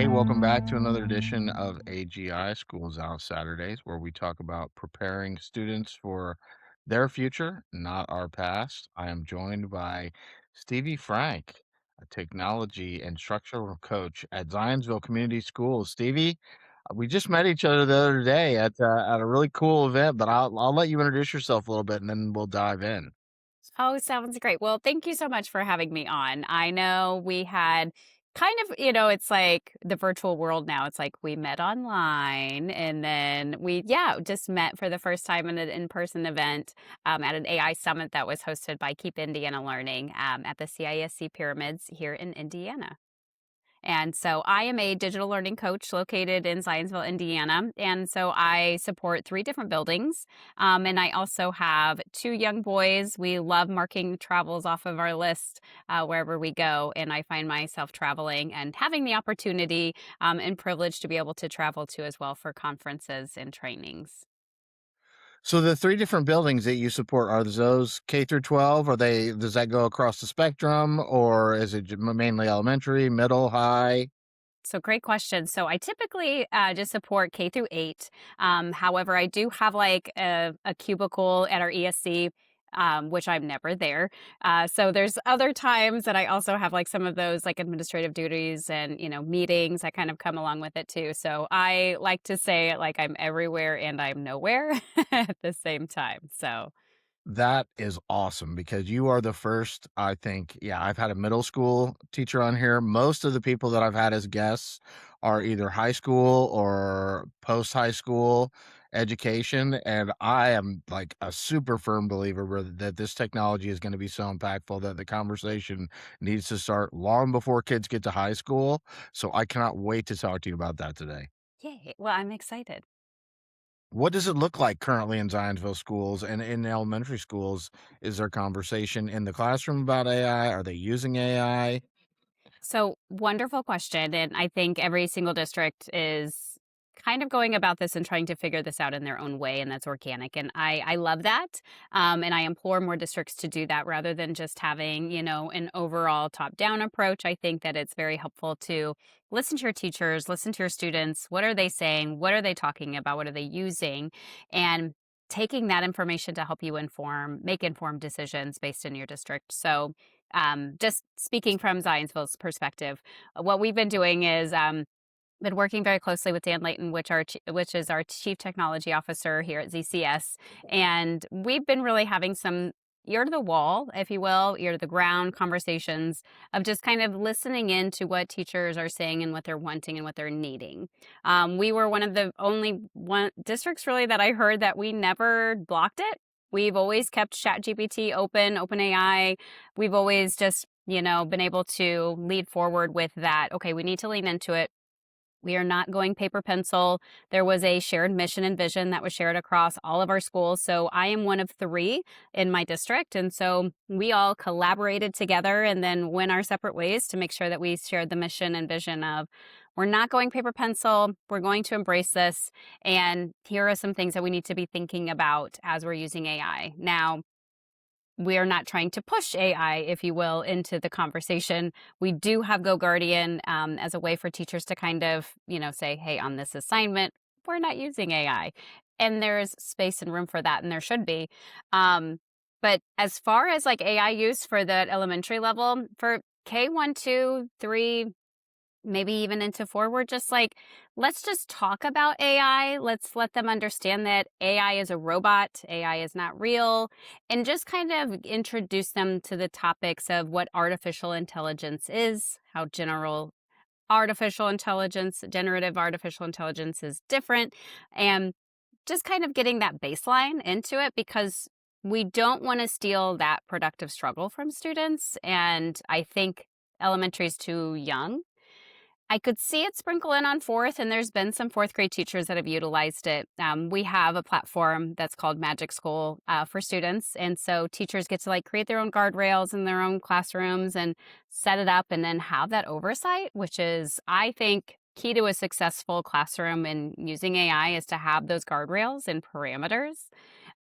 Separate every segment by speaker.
Speaker 1: Hey, welcome back to another edition of AGI Schools Out Saturdays, where we talk about preparing students for their future, not our past. I am joined by Stevie Frank, a technology and structural coach at Zionsville Community Schools. Stevie, we just met each other the other day at a really cool event, but I'll let you introduce yourself a little bit and then we'll dive in.
Speaker 2: Oh, sounds great. Well, thank you so much for having me on. I know we had kind of, it's like the virtual world now. It's like we met online and then just met for the first time in an in person event at an AI summit that was hosted by Keep Indiana Learning at the CISC Pyramids here in Indiana. And so I am a digital learning coach located in Zionsville, Indiana. And so I support three different buildings. And I also have two young boys. We love marking travels off of our list wherever we go. And I find myself traveling and having the opportunity and privilege to be able to travel to as well for conferences and trainings.
Speaker 1: So the three different buildings that you support, are those K through 12? Does that go across the spectrum, or is it mainly elementary, middle, high?
Speaker 2: So great question. So I typically just support K through 8. However, I do have like a cubicle at our ESC, which I'm never there. So there's other times that I also have like some of those like administrative duties and meetings that kind of come along with it too. So I like to say like I'm everywhere and I'm nowhere at the same time. So
Speaker 1: That is awesome because you are the first, I think. Yeah, I've had a middle school teacher on here. Most of the people that I've had as guests are either high school or post high school education. And I am like a super firm believer that this technology is going to be so impactful that the conversation needs to start long before kids get to high school. So I cannot wait to talk to you about that today.
Speaker 2: yay! Well, I'm excited.
Speaker 1: What does it look like currently in Zionsville schools and in elementary schools? Is there conversation in the classroom about AI? Are they using AI?
Speaker 2: So, wonderful question. And I think every single district is kind of going about this and trying to figure this out in their own way, and that's organic. And I love that. And I implore more districts to do that rather than just having, an overall top down approach. I think that it's very helpful to listen to your teachers, listen to your students. What are they saying? What are they talking about? What are they using? And taking that information to help you make informed decisions based in your district. So, just speaking from Zionsville's perspective, what we've been doing is been working very closely with Dan Layton, which is our chief technology officer here at ZCS, and we've been really having some ear to the wall, if you will, ear to the ground conversations of just kind of listening in to what teachers are saying and what they're wanting and what they're needing. We were one of the only one districts really that I heard that we never blocked it. We've always kept ChatGPT open, OpenAI. We've always just, been able to lead forward with that. Okay, we need to lean into it. We are not going paper pencil. There was a shared mission and vision that was shared across all of our schools. So I am one of three in my district. And so we all collaborated together and then went our separate ways to make sure that we shared the mission and vision of we're not going paper pencil. We're going to embrace this. And here are some things that we need to be thinking about as we're using AI. Now, we are not trying to push AI, if you will, into the conversation. We do have Go Guardian as a way for teachers to kind of, say, hey, on this assignment, we're not using AI. And there's space and room for that, and there should be. But as far as like AI use for that elementary level, for K1, 2, 3, maybe even into forward, just like, let's just talk about AI. Let's let them understand that AI is a robot, AI is not real, and just kind of introduce them to the topics of what artificial intelligence is, how generative artificial intelligence is different, and just kind of getting that baseline into it because we don't want to steal that productive struggle from students. And I think elementary is too young. I could see it sprinkle in on fourth, and there's been some fourth grade teachers that have utilized it. We have a platform that's called Magic School for students, and so teachers get to like create their own guardrails in their own classrooms and set it up, and then have that oversight, which is, I think, key to a successful classroom in using AI is to have those guardrails and parameters.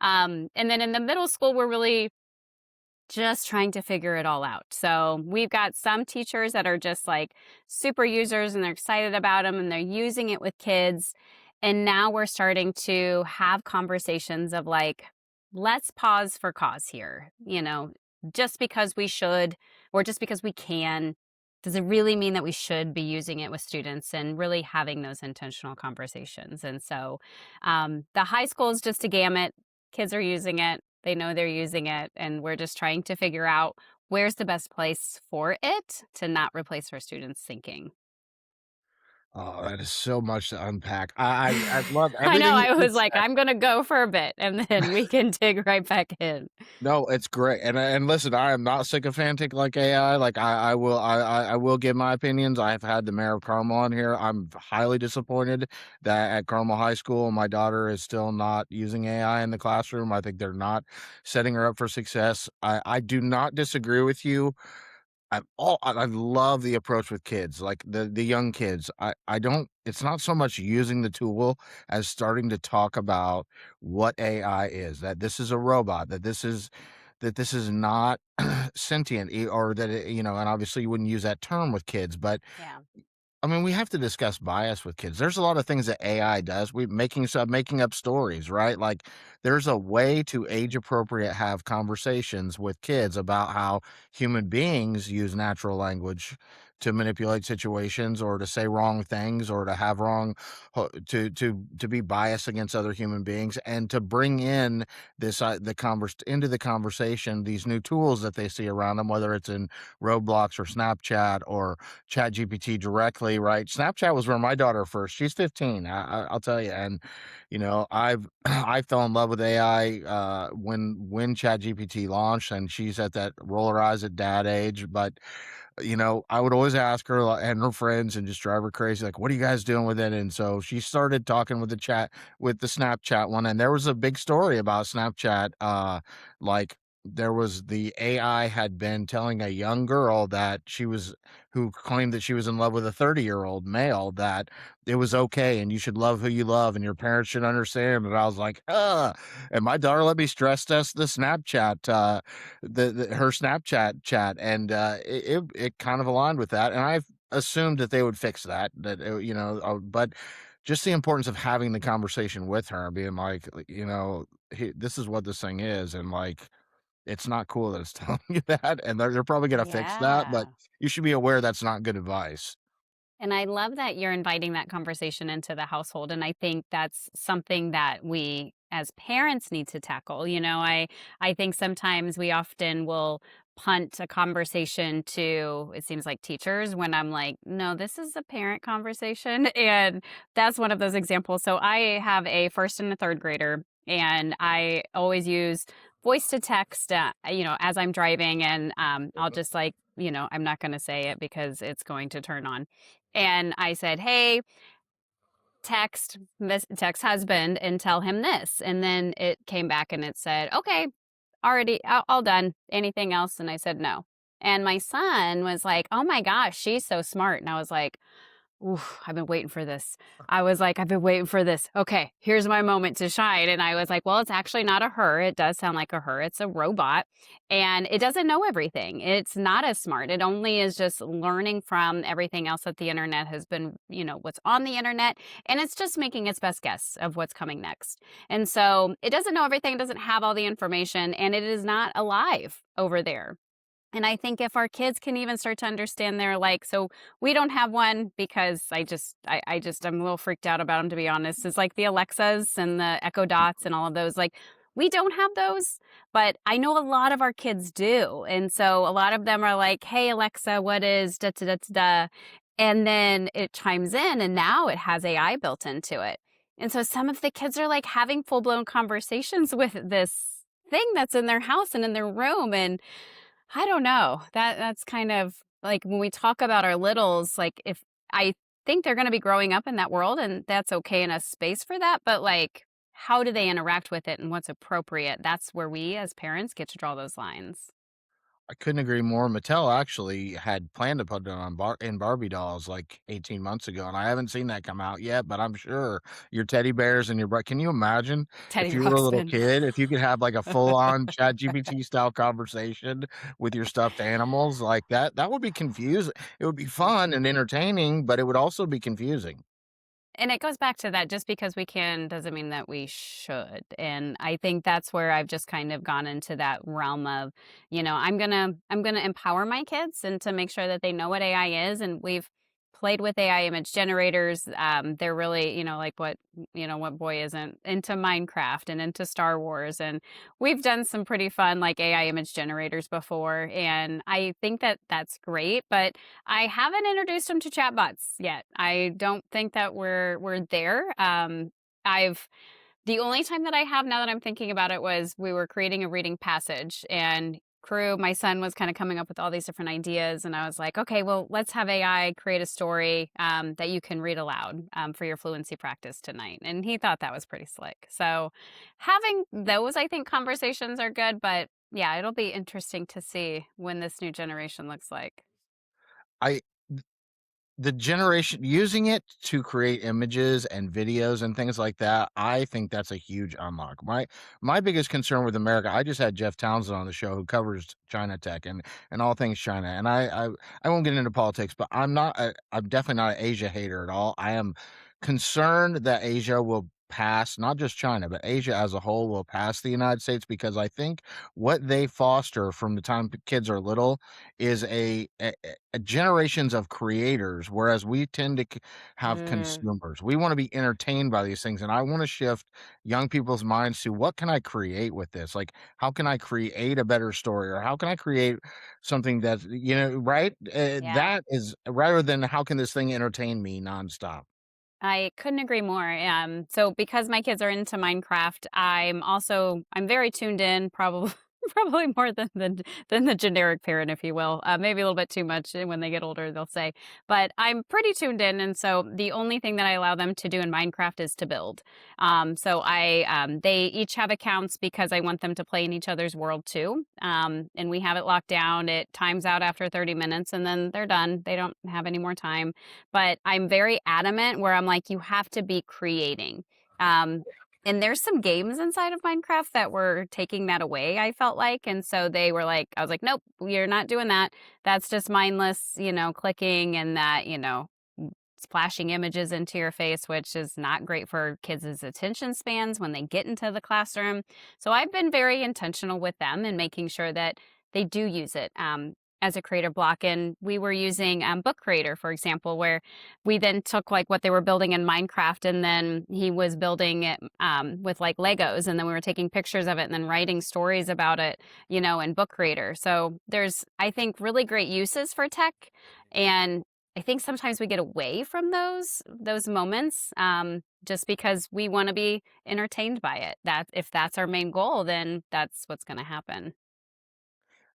Speaker 2: And then in the middle school, we're really just trying to figure it all out. So we've got some teachers that are just like super users and they're excited about them and they're using it with kids. And now we're starting to have conversations of like, let's pause for cause here. Just because we should or just because we can, does it really mean that we should be using it with students and really having those intentional conversations? And so the high school is just a gamut. Kids are using it. They know they're using it. And we're just trying to figure out where's the best place for it to not replace our students' thinking.
Speaker 1: Oh, that is so much to unpack. I love
Speaker 2: I know.
Speaker 1: everything
Speaker 2: I
Speaker 1: you
Speaker 2: was
Speaker 1: said.
Speaker 2: like, I'm going to go for a bit and then we can dig right back in.
Speaker 1: No, it's great, and listen, I am not sycophantic like AI, like, I will give my opinions. I've had the mayor of Carmel on here. I'm highly disappointed that at Carmel High School, my daughter is still not using AI in the classroom. I think they're not setting her up for success. I do not disagree with you. I love the approach with kids, like the young kids. I don't it's not so much using the tool as starting to talk about what AI is, that this is a robot, that this is not sentient, or that and obviously you wouldn't use that term with kids, but
Speaker 2: Yeah.
Speaker 1: I mean, we have to discuss bias with kids. There's a lot of things that AI does. We making up stories, right? Like there's a way to age appropriate have conversations with kids about how human beings use natural language to manipulate situations or to say wrong things or to have wrong to be biased against other human beings and to bring in this into the conversation these new tools that they see around them, whether it's in Roblox or Snapchat or ChatGPT directly, right? Snapchat was where my daughter first. She's 15. I'll tell you, and I've I fell in love with AI when ChatGPT launched, and she's at that roll her eyes at dad age. But I would always ask her and her friends and just drive her crazy, like, "What are you guys doing with it?" And so she started talking with the Snapchat one, and there was a big story about Snapchat. Like there was the AI had been telling a young girl that who claimed that she was in love with a 30-year-old male that it was okay and you should love who you love and your parents should understand. And I was like, and my daughter let me stress test the Snapchat, her Snapchat chat, and it kind of aligned with that. And I've assumed that they would fix that, but just the importance of having the conversation with her, being like, this is what this thing is, and like it's not cool that it's telling you that, and they're probably gonna fix that, but
Speaker 2: Yeah.
Speaker 1: you should be aware that's not good advice.
Speaker 2: And I love that you're inviting that conversation into the household. And I think that's something that we as parents need to tackle. I think sometimes we often will punt a conversation to, it seems like teachers, when I'm like, no, this is a parent conversation. And that's one of those examples. So I have a first and a third grader, and I always use voice to text, as I'm driving. And I'll just like, I'm not going to say it because it's going to turn on. And I said, "Hey, text husband and tell him this." And then it came back and it said, "Okay, already all done. Anything else?" And I said, "No." And my son was like, "Oh my gosh, she's so smart." And I was like, "Oof, I've been waiting for this." I was like, "I've been waiting for this. Okay, here's my moment to shine." And I was like, "Well, it's actually not a her. It does sound like a her. It's a robot. And it doesn't know everything. It's not as smart. It only is just learning from everything else that the internet has been, what's on the internet. And it's just making its best guess of what's coming next. And so it doesn't know everything, it doesn't have all the information, and it is not alive over there." And I think if our kids can even start to understand, they're like, so we don't have one because I'm a little freaked out about them, to be honest. It's like the Alexas and the Echo Dots and all of those. Like, we don't have those, but I know a lot of our kids do. And so a lot of them are like, "Hey, Alexa, what is da da da da da?" And then it chimes in, and now it has AI built into it. And so some of the kids are like having full blown conversations with this thing that's in their house and in their room. And I don't know. That's kind of like when we talk about our littles, like if I think they're going to be growing up in that world and that's okay in a space for that, but like how do they interact with it and what's appropriate? That's where we as parents get to draw those lines.
Speaker 1: I couldn't agree more. Mattel actually had planned to put it on in Barbie dolls like 18 months ago, and I haven't seen that come out yet, but I'm sure your teddy bears and your can you imagine if
Speaker 2: Teddy
Speaker 1: you were a little
Speaker 2: Ruxpin.
Speaker 1: kid, if you could have like a full-on ChatGPT style conversation with your stuffed animals like that, that would be confusing. It would be fun and entertaining, but it would also be confusing.
Speaker 2: And it goes back to that just because we can doesn't mean that we should. And I think that's where I've just kind of gone into that realm of, I'm gonna empower my kids and to make sure that they know what AI is. And we've played with AI image generators. They're really, like what boy isn't into Minecraft and into Star Wars. And we've done some pretty fun like AI image generators before. And I think that that's great. But I haven't introduced them to chatbots yet. I don't think that we're there. I've the only time that I have now that I'm thinking about it was we were creating a reading passage and my son was kind of coming up with all these different ideas and I was like, okay, well, let's have AI create a story that you can read aloud for your fluency practice tonight. And he thought that was pretty slick. So having those, I think conversations are good, but yeah, it'll be interesting to see when this new generation looks like.
Speaker 1: I The generation using it to create images and videos and things like that, I think that's a huge unlock. My biggest concern with America, I just had Jeff Townsend on the show who covers China tech and all things China. And I won't get into politics, but I'm definitely not an Asia hater at all. I am concerned that Asia will pass, not just China, but Asia as a whole will pass the United States because I think what they foster from the time kids are little is generations of creators, whereas we tend to have
Speaker 2: Mm,
Speaker 1: consumers. We want to be entertained by these things, and I want to shift young people's minds to what can I create with this? Like, how can I create a better story, or how can I create something that right?
Speaker 2: yeah.
Speaker 1: That is rather than how can this thing entertain me nonstop.
Speaker 2: I couldn't agree more. So because my kids are into Minecraft, I'm very tuned in, probably probably more than the generic parent, if you will. Maybe a little bit too much when they get older, they'll say. But I'm pretty tuned in, and so the only thing that I allow them to do in Minecraft is to build. They each have accounts because I want them to play in each other's world too. And we have it locked down. It times out after 30 minutes, and then they're done. They don't have any more time, but I'm very adamant where I'm like, you have to be creating. Um, and there's some games inside of Minecraft that were taking that away, I felt like. And so they were like, I was like, nope, you're not doing that. That's just mindless, clicking and that, splashing images into your face, which is not great for kids' attention spans when they get into the classroom. So I've been very intentional with them and making sure that they do use it. As a creator block. And we were using Book Creator, for example, where we then took like what they were building in Minecraft and then he was building it with like Legos. And then we were taking pictures of it and then writing stories about it, in Book Creator. So there's, I think, really great uses for tech. And I think sometimes we get away from those moments just because we want to be entertained by it. That if that's our main goal, then that's what's going to happen.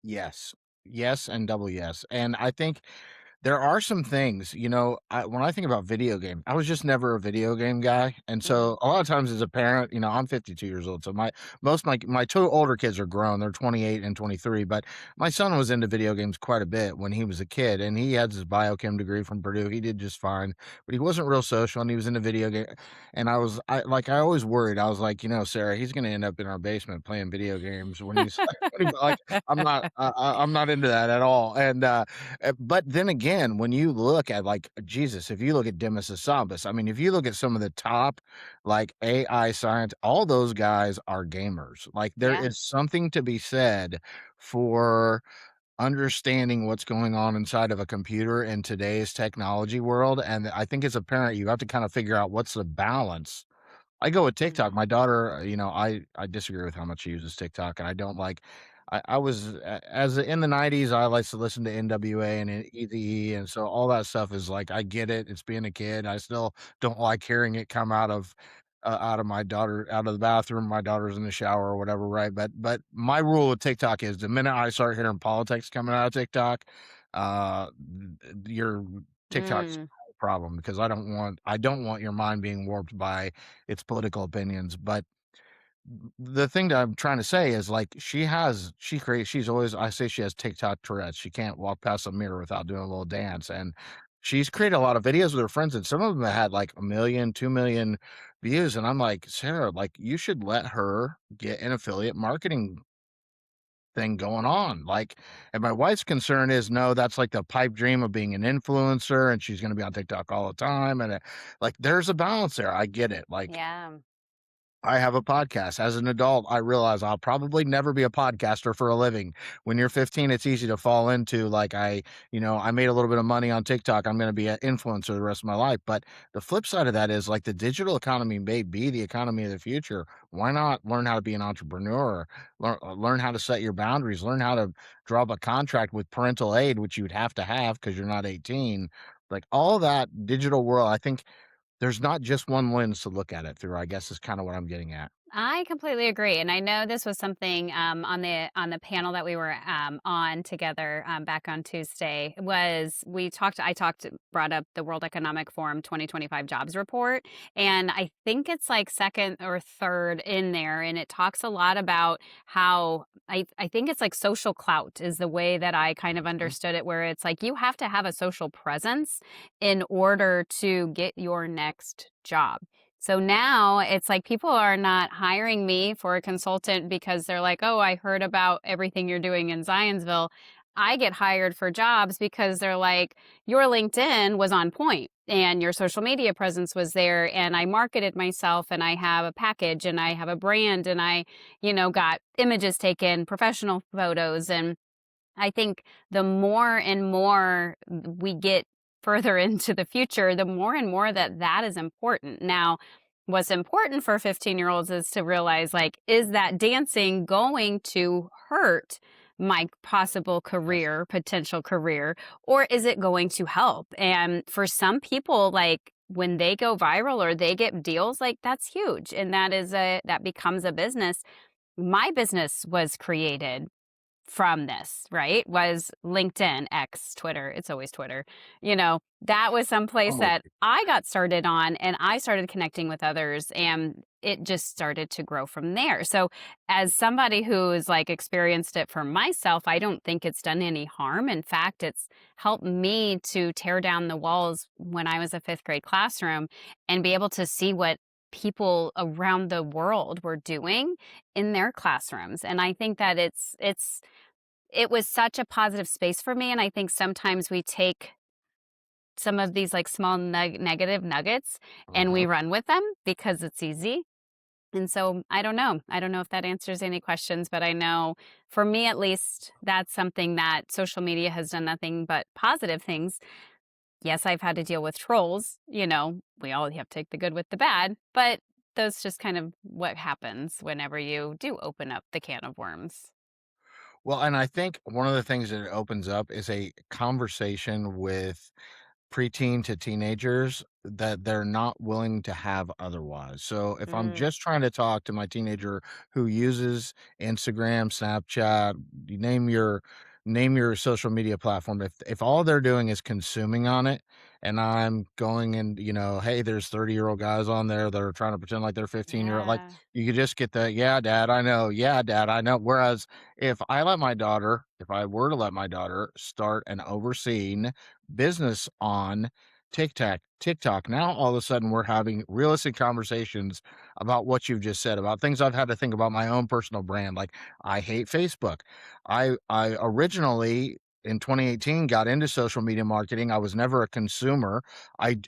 Speaker 1: Yes. Yes, and double yes. And I think there are some things, when I think about video game, I was just never a video game guy, and
Speaker 2: Mm,
Speaker 1: so a lot of times as a parent, I'm 52 years old, so my 2 older kids are grown, they're 28 and 23, but my son was into video games quite a bit when he was a kid, and he has his biochem degree from Purdue, he did just fine, but he wasn't real social, and he was into video game and I always worried, I was like, Sarah, he's gonna end up in our basement playing video games when he's like, I'm not into that at all, but then again, when you look at like Jesus, if you look at Demis Hassabis, I mean, if you look at some of the top like AI science, all those guys are gamers. Like there
Speaker 2: yeah.
Speaker 1: is something to be said for understanding what's going on inside of a computer in today's technology world. And I think as a parent, you have to kind of figure out what's the balance. I go with TikTok. My daughter, I disagree with how much she uses TikTok, and I don't like. I was as in the '90s. I like to listen to NWA and EDE, and so all that stuff is like I get it. It's being a kid. I still don't like hearing it come out of my daughter out of the bathroom. My daughter's in the shower or whatever, right? But my rule with TikTok is the minute I start hearing politics coming out of TikTok, your TikTok's
Speaker 2: Mm.
Speaker 1: a problem because I don't want your mind being warped by its political opinions. But the thing that I'm trying to say is, like, she's always, I say she has TikTok Tourette's. She can't walk past a mirror without doing a little dance, and she's created a lot of videos with her friends, and some of them had, like, 1,000,000, 2,000,000 views, and I'm like, "Sarah, like, you should let her get an affiliate marketing thing going on." Like, and my wife's concern is, no, that's like the pipe dream of being an influencer, and she's gonna be on TikTok all the time, and, like, there's a balance there, I get it, like,
Speaker 2: Yeah.
Speaker 1: I have a podcast. As an adult, I realize I'll probably never be a podcaster for a living. When you're 15, it's easy to fall into, like, I made a little bit of money on TikTok. I'm going to be an influencer the rest of my life. But the flip side of that is, like, the digital economy may be the economy of the future. Why not learn how to be an entrepreneur? Learn how to set your boundaries. Learn how to draw up a contract with parental aid, which you'd have to have because you're not 18. Like, all that digital world, I think there's not just one lens to look at it through, I guess, is kinda what I'm getting at.
Speaker 2: I completely agree, and I know this was something on the panel that we were on together back on Tuesday. Was we talked? I talked, brought up the World Economic Forum 2025 jobs report, and I think it's like second or third in there, and it talks a lot about how I think it's like social clout is the way that I kind of
Speaker 1: Mhm.
Speaker 2: understood it, where it's like you have to have a social presence in order to get your next job. So now it's like people are not hiring me for a consultant because they're like, "Oh, I heard about everything you're doing in Zionsville." I get hired for jobs because they're like, "Your LinkedIn was on point and your social media presence was there and I marketed myself and I have a package and I have a brand and I got images taken, professional photos." And I think the more and more we get further into the future, the more and more that that is important. Now, what's important for 15-year-olds is to realize, like, is that dancing going to hurt my possible
Speaker 1: Yes.
Speaker 2: career, potential career, or is it going to help? And for some people, like, when they go viral or they get deals, like, that's huge, and that becomes a business. My business was created from this, right? Was LinkedIn, X, Twitter. It's always Twitter. That was some place
Speaker 1: I'm with
Speaker 2: that
Speaker 1: you.
Speaker 2: I got started on and I started connecting with others and it just started to grow from there. So, as somebody who's like experienced it for myself, I don't think it's done any harm. In fact, it's helped me to tear down the walls when I was a fifth grade classroom and be able to see what people around the world were doing in their classrooms. And I think that it was such a positive space for me, and I think sometimes we take some of these, like, small negative nuggets and we
Speaker 1: Uh-huh.
Speaker 2: run with them because it's easy, and so I don't know. I don't know if that answers any questions, but I know for me, at least, that's something that social media has done nothing but positive things. Yes, I've had to deal with trolls, we all have to take the good with the bad, but that's just kind of what happens whenever you do open up the can of worms.
Speaker 1: Well, and I think one of the things that it opens up is a conversation with preteen to teenagers that they're not willing to have otherwise. So if I'm
Speaker 2: Mm,
Speaker 1: just trying to talk to my teenager who uses Instagram, Snapchat, you name your social media platform, if all they're doing is consuming on it and I'm going and, hey, there's 30-year-old guys on there that are trying to pretend like they're 15-year-old, like,
Speaker 2: yeah.
Speaker 1: you could just get the, yeah, dad, I know. Yeah, dad, I know. Whereas if I were to let my daughter start an overseen business on TikTok. Now all of a sudden we're having realistic conversations about what you've just said, about things I've had to think about my own personal brand. Like, I hate Facebook. I originally in 2018 got into social media marketing. I was never a consumer.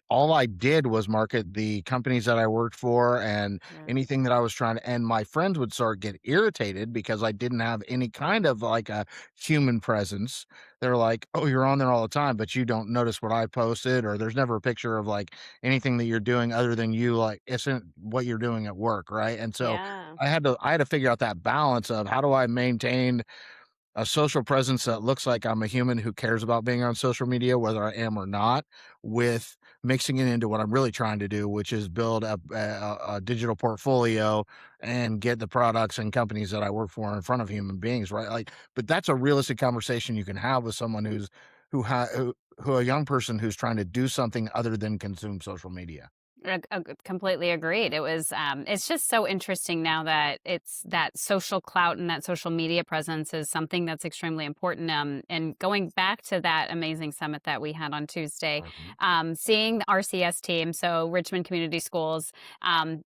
Speaker 1: All I did was market the companies that I worked for and
Speaker 2: Yeah.
Speaker 1: anything that I was trying to, and my friends would start get irritated because I didn't have any kind of like a human presence. They're like, "Oh, you're on there all the time, but you don't notice what I posted, or there's never a picture of like anything that you're doing other than you like isn't what you're doing at work, right?" And so
Speaker 2: Yeah.
Speaker 1: I had to figure out that balance of how do I maintain a social presence that looks like I'm a human who cares about being on social media, whether I am or not, with mixing it into what I'm really trying to do, which is build a digital portfolio and get the products and companies that I work for in front of human beings, right? Like, but that's a realistic conversation you can have with someone who a young person who's trying to do something other than consume social media.
Speaker 2: Completely agreed. It's just so interesting now that it's that social clout and that social media presence is something that's extremely important. And going back to that amazing summit that we had on Tuesday,
Speaker 1: Mhm.
Speaker 2: seeing the RCS team, so Richmond Community Schools,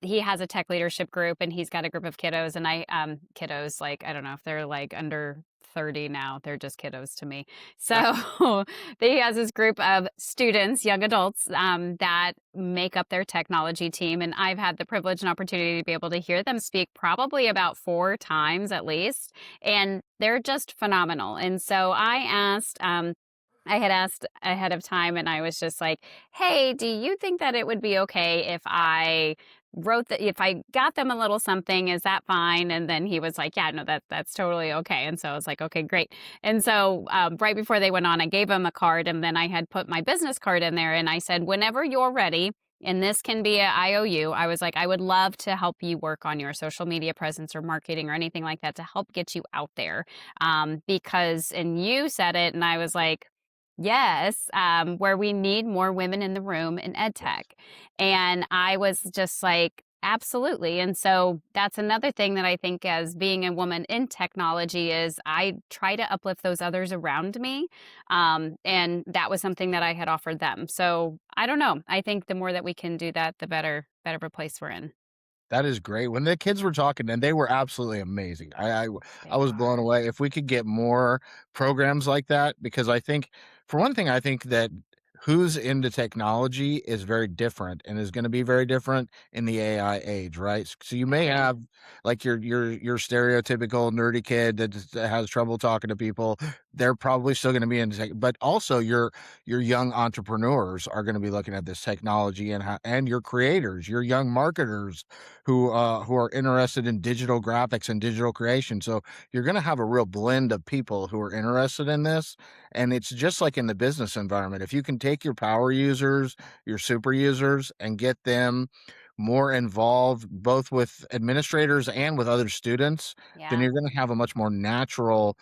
Speaker 2: he has a tech leadership group and he's got a group of kiddos. And kiddos, like, I don't know if they're like under 30 now, they're just kiddos to me. So he has this group of students, young adults, that make up their technology team. And I've had the privilege and opportunity to be able to hear them speak probably about 4 times at least. And they're just phenomenal. And so I had asked ahead of time and I was just like, hey, do you think that it would be okay if I if I got them a little something, is that fine? And then he was like, yeah, no, that's totally okay. And so I was like, okay, great. And so right before they went on, I gave him a card and then I had put my business card in there and I said, whenever you're ready, and this can be a IOU, I was like, I would love to help you work on your social media presence or marketing or anything like that to help get you out there. Because, and you said it, and I was like, yes, where we need more women in the room in ed
Speaker 1: Yes.
Speaker 2: tech. And I was just like, absolutely. And so that's another thing that I think as being a woman in technology is I try to uplift those others around me. And that was something that I had offered them. So I don't know. I think the more that we can do that, the better of a place we're in.
Speaker 1: That is great. When the kids were talking, and they were absolutely amazing. I
Speaker 2: They
Speaker 1: was blown
Speaker 2: are.
Speaker 1: away. If we could get more programs like that, because I think, for one thing, I think that who's into technology is very different and is going to be very different in the AI age, right? So you may
Speaker 2: Agreed.
Speaker 1: have like your stereotypical nerdy kid that has trouble talking to people. They're probably still going to be into tech, but also your young entrepreneurs are going to be looking at this technology and your creators, your young marketers who are interested in digital graphics and digital creation. So you're going to have a real blend of people who are interested in this. And it's just like in the business environment. If you can take your power users, your super users, and get them more involved both with administrators and with other students, then
Speaker 2: Yeah.
Speaker 1: you're going to have a much more natural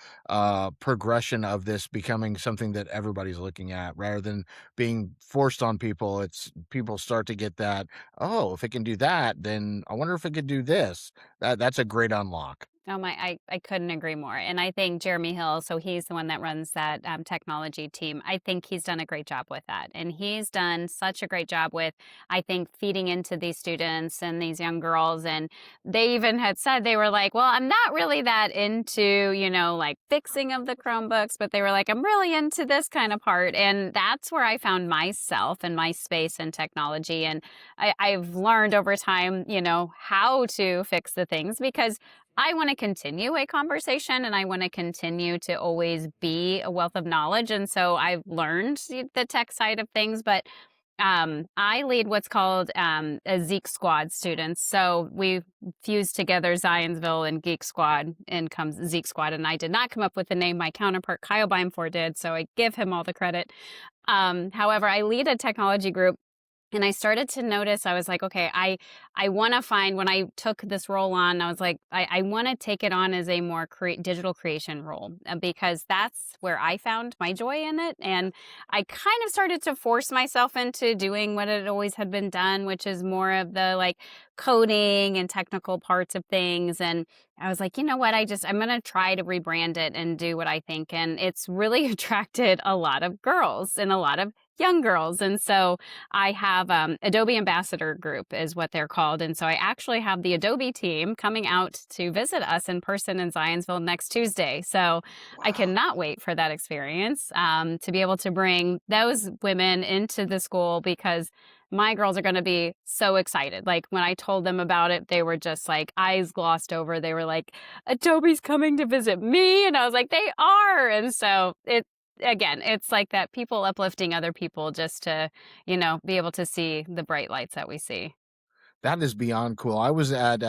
Speaker 1: progression of this becoming something that everybody's looking at rather than being forced on people. It's people start to get that, oh, if it can do that, then I wonder if it could do this. That's a great unlock.
Speaker 2: Oh my, I couldn't agree more. And I think Jeremy Hill, so he's the one that runs that technology team. I think he's done a great job with that. And he's done such a great job with, I think, feeding into these students and these young girls. And they even had said, they were like, well, I'm not really that into, like fixing of the Chromebooks, but they were like, I'm really into this kind of part. And that's where I found myself and my space in technology. And I've learned over time, how to fix the things because I want to continue a conversation and I want to continue to always be a wealth of knowledge. And so I've learned the tech side of things, but I lead what's called a Zeek Squad students. So we fused together Zionsville and Geek Squad and comes Zeek Squad. And I did not come up with the name. My counterpart, Kyle Beimfor, did. So I give him all the credit. However, I lead a technology group and I started to notice, I was like, okay, I want to find when I took this role on, I was like, I want to take it on as a more digital creation role because that's where I found my joy in it. And I kind of started to force myself into doing what it always had been done, which is more of the like coding and technical parts of things. And I was like, you know what? I'm going to try to rebrand it and do what I think. And it's really attracted a lot of girls and a lot of young girls. And so I have Adobe Ambassador Group is what they're called. And so I actually have the Adobe team coming out to visit us in person in Zionsville next Tuesday. So I
Speaker 1: Wow.
Speaker 2: cannot wait for that experience to be able to bring those women into the school because my girls are going to be so excited. Like when I told them about it, they were just like eyes glossed over. They were like, Adobe's coming to visit me. And I was like, they are. And so again, it's like that people uplifting other people just to, be able to see the bright lights that we see.
Speaker 1: That is beyond cool. I was at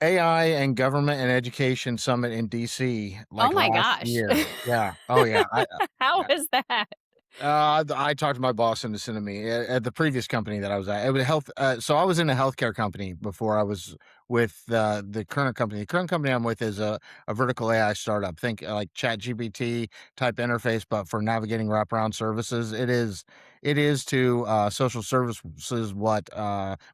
Speaker 1: AI and Government and Education Summit in DC
Speaker 2: Oh
Speaker 1: like
Speaker 2: my
Speaker 1: last
Speaker 2: gosh.
Speaker 1: year. Yeah. Oh yeah.
Speaker 2: How is that?
Speaker 1: I talked to my boss into sending me at the previous company that I was at. It was health. So I was in a healthcare company before I was with the current company. The current company I'm with is a vertical AI startup. Think like ChatGPT type interface, but for navigating wraparound services. It is to social services what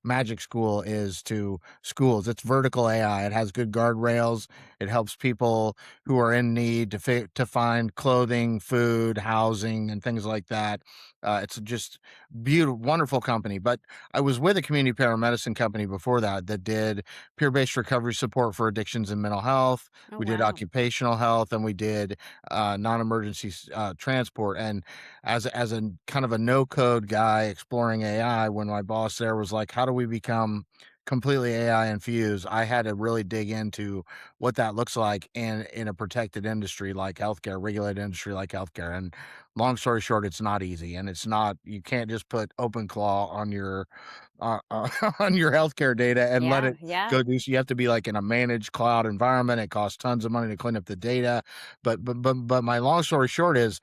Speaker 1: Magic School is to schools. It's vertical AI. It has good guardrails. It helps people who are in need to find clothing, food, housing, and things like that. It's just beautiful, wonderful company. But I was with a community paramedicine company before that did peer-based recovery support for addictions and mental health.
Speaker 2: Oh,
Speaker 1: We did
Speaker 2: wow.
Speaker 1: occupational health, and we did non-emergency transport. And as a kind of a no-code guy exploring AI, when my boss there was like, "How do we become completely AI infused?" I had to really dig into what that looks like in a protected industry like healthcare, regulated industry like healthcare. And long story short, it's not easy, and it's not you can't just put OpenClaw on your on your healthcare data and let
Speaker 2: Yeah,
Speaker 1: it
Speaker 2: yeah.
Speaker 1: go do. So you have to be like in a managed cloud environment. It costs tons of money to clean up the data. But my long story short is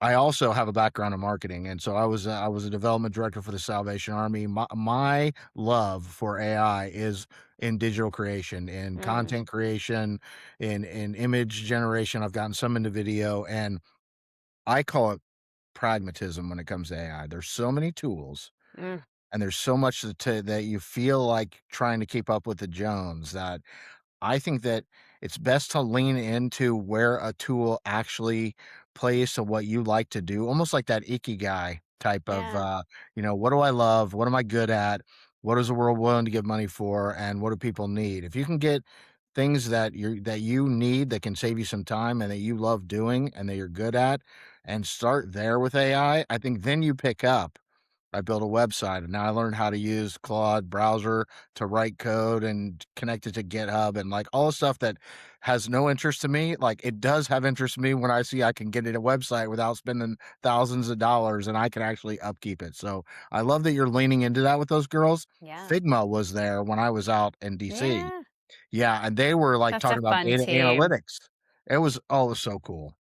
Speaker 1: I also have a background in marketing, and so I was a development director for the Salvation Army. My love for AI is in digital creation, in
Speaker 2: Mm,
Speaker 1: content creation, in image generation. I've gotten some into video, and I call it pragmatism when it comes to AI. There's so many tools,
Speaker 2: mm,
Speaker 1: and there's so much that you feel like trying to keep up with the Jones that I think that it's best to lean into where a tool actually plays to what you like to do, almost like that ikigai type of,
Speaker 2: yeah,
Speaker 1: what do I love? What am I good at? What is the world willing to give money for? And what do people need? If you can get things that you need that can save you some time and that you love doing and that you're good at, and start there with AI, I think then you pick up. I built a website, and now I learned how to use Claude browser to write code and connect it to GitHub and like all the stuff that has no interest to me. Like it does have interest to me when I see I can get it a website without spending thousands of dollars and I can actually upkeep it. So I love that you're leaning into that with those girls.
Speaker 2: yeah,
Speaker 1: Figma was there when I was out in DC.
Speaker 2: yeah.
Speaker 1: Yeah, and they were like
Speaker 2: Such a
Speaker 1: talking about
Speaker 2: fun
Speaker 1: data
Speaker 2: team.
Speaker 1: analytics. It was so cool.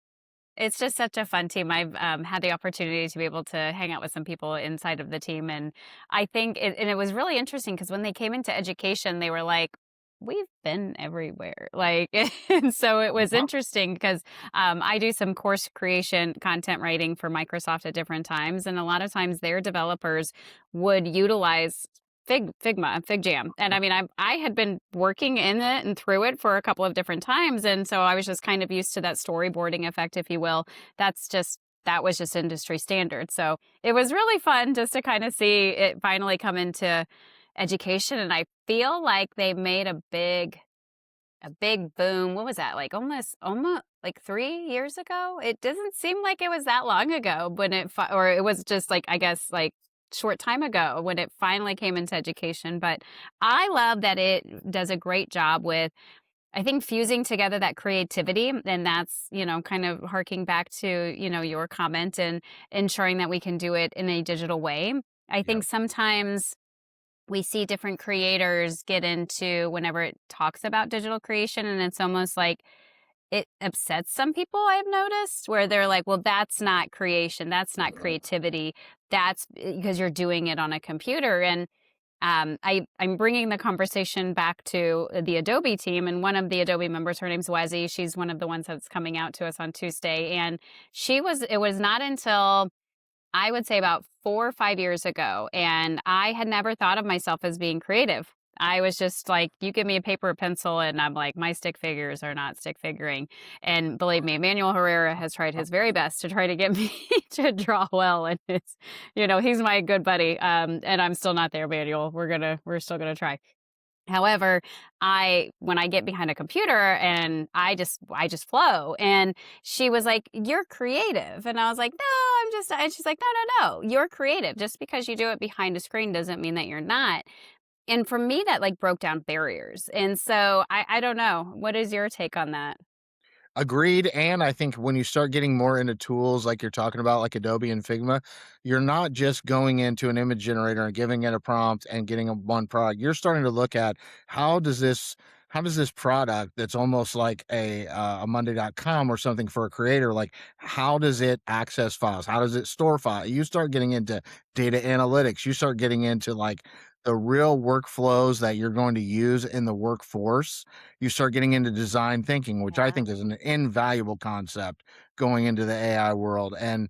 Speaker 2: It's just such a fun team. I've had the opportunity to be able to hang out with some people inside of the team, and I think it was really interesting because when they came into education, they were like, "We've been everywhere," like, and so it was
Speaker 1: Uh-huh.
Speaker 2: interesting because I do some course creation, content writing for Microsoft at different times, and a lot of times their developers would utilize FigJam. And I mean, I had been working in it and through it for a couple of different times, and so I was just kind of used to that storyboarding effect, if you will. That was just industry standard. So it was really fun just to kind of see it finally come into education, and I feel like they made a big boom. What was that? Like almost like 3 years ago? It doesn't seem like it was that long ago when or it was just like, I guess, like short time ago when it finally came into education. But I love that it does a great job with, I think, fusing together that creativity. And that's, kind of harking back to, your comment and ensuring that we can do it in a digital way. I think
Speaker 1: Yep.
Speaker 2: sometimes we see different creators get into whenever it talks about digital creation, and it's almost like it upsets some people, I've noticed, where they're like, well, that's not creation, that's not creativity, that's because you're doing it on a computer. And I'm bringing the conversation back to the Adobe team, and one of the Adobe members, her name's Wezzy, she's one of the ones that's coming out to us on Tuesday. And it was not until I would say about 4 or 5 years ago, and I had never thought of myself as being creative. I was just like, you give me a paper or pencil, and I'm like, my stick figures are not stick figuring. And believe me, Manuel Herrera has tried his very best to try to get me to draw well, and he's my good buddy. And I'm still not there, Manuel. We're still gonna try. However, when I get behind a computer and I just flow. And she was like, "You're creative." And I was like, "No, I'm just," and she's like, "No, no, no. You're creative. Just because you do it behind a screen doesn't mean that you're not." And for me, that like broke down barriers. And so I don't know. What is your take on that?
Speaker 1: Agreed, and I think when you start getting more into tools like you're talking about, like Adobe and Figma, you're not just going into an image generator and giving it a prompt and getting one product. You're starting to look at how does this product that's almost like a Monday.com or something for a creator, like how does it access files? How does it store files? You start getting into data analytics. You start getting into like the real workflows that you're going to use in the workforce, you start getting into design thinking, which I
Speaker 2: Yeah.
Speaker 1: think is an invaluable concept going into the AI world. And